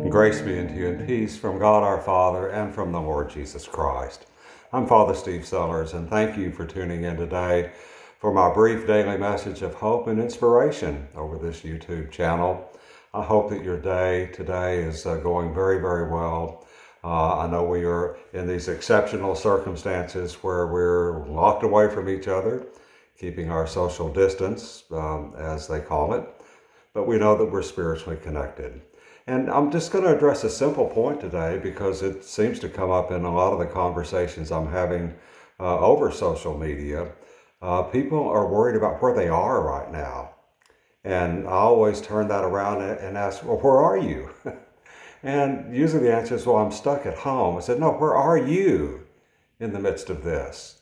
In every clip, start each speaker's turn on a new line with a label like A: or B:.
A: Grace be unto you and peace from God our Father and from the Lord Jesus Christ. I'm Father Steve Sellers, and thank you for tuning in today for my brief daily message of hope and inspiration over this YouTube channel. I hope that your day today is going very, very well. I know we are in these exceptional circumstances where we're locked away from each other, keeping our social distance, as they call it, but we know that we're spiritually connected. And I'm just going to address a simple point today because it seems to come up in a lot of the conversations I'm having over social media. People are worried about where they are right now. And I always turn that around and ask, well, where are you? And usually the answer is, well, I'm stuck at home. I said, no, where are you in the midst of this?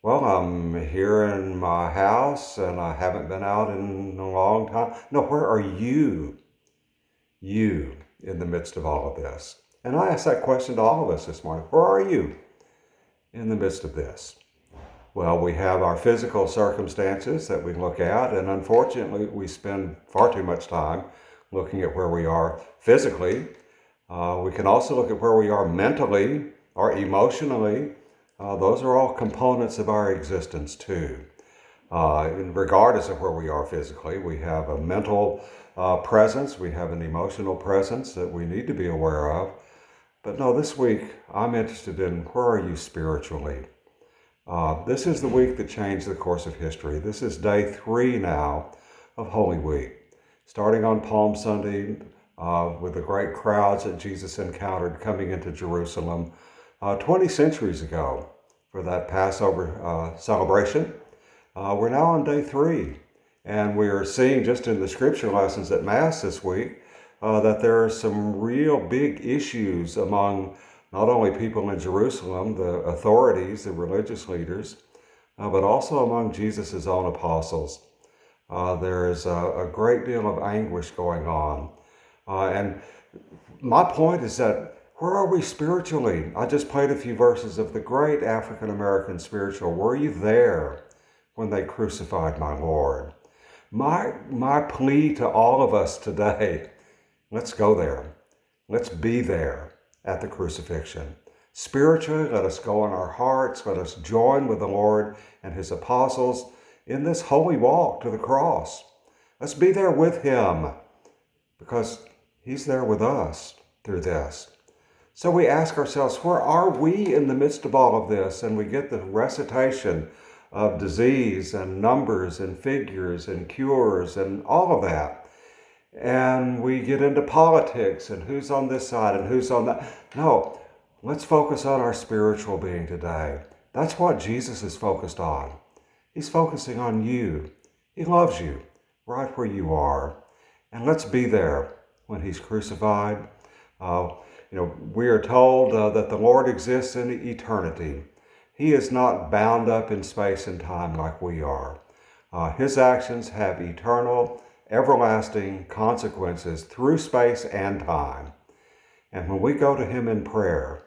A: Well, I'm here in my house and I haven't been out in a long time. No, where are you? You in the midst of all of this? And I ask that question to all of us this morning. Where are you in the midst of this? Well, we have our physical circumstances that we look at, and unfortunately, we spend far too much time looking at where we are physically. We can also look at where we are mentally or emotionally. Those are all components of our existence too. Regardless of where we are physically, we have a mental presence, we have an emotional presence that we need to be aware of. But no, this week I'm interested in where are you spiritually? This is the week that changed the course of history. This is day 3 now of Holy Week. Starting on Palm Sunday with the great crowds that Jesus encountered coming into Jerusalem 20 centuries ago for that Passover celebration. We're now on day 3, and we are seeing just in the scripture lessons at Mass this week that there are some real big issues among not only people in Jerusalem, the authorities, the religious leaders, but also among Jesus' own apostles. There is a great deal of anguish going on. And my point is that where are we spiritually? I just played a few verses of the great African-American spiritual. Were you there when they crucified my Lord? My plea to all of us today, let's go there. Let's be there at the crucifixion. Spiritually, let us go in our hearts. Let us join with the Lord and his apostles in this holy walk to the cross. Let's be there with him because he's there with us through this. So we ask ourselves, where are we in the midst of all of this? And we get the recitation of disease and numbers and figures and cures and all of that. And we get into politics and who's on this side and who's on that. No, let's focus on our spiritual being today. That's what Jesus is focused on. He's focusing on you. He loves you right where you are. And let's be there when he's crucified. We are told that the Lord exists in eternity. He is not bound up in space and time like we are. His actions have eternal, everlasting consequences through space and time. And when we go to him in prayer,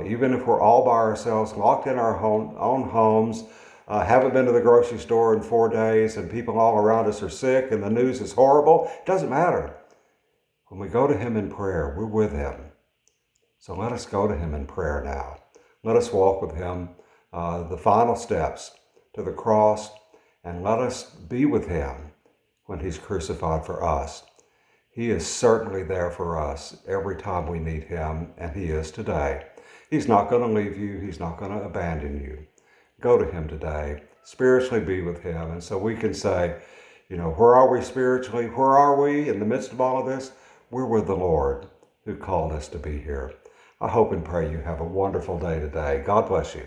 A: even if we're all by ourselves, locked in our own homes, haven't been to the grocery store in 4 days, and people all around us are sick and the news is horrible, it doesn't matter. When we go to him in prayer, we're with him. So let us go to him in prayer now. Let us walk with him the final steps to the cross, and let us be with him when he's crucified for us. He is certainly there for us every time we need him, and he is today. He's not going to leave you. He's not going to abandon you. Go to him today. Spiritually be with him. And so we can say, where are we spiritually? Where are we in the midst of all of this? We're with the Lord who called us to be here. I hope and pray you have a wonderful day today. God bless you.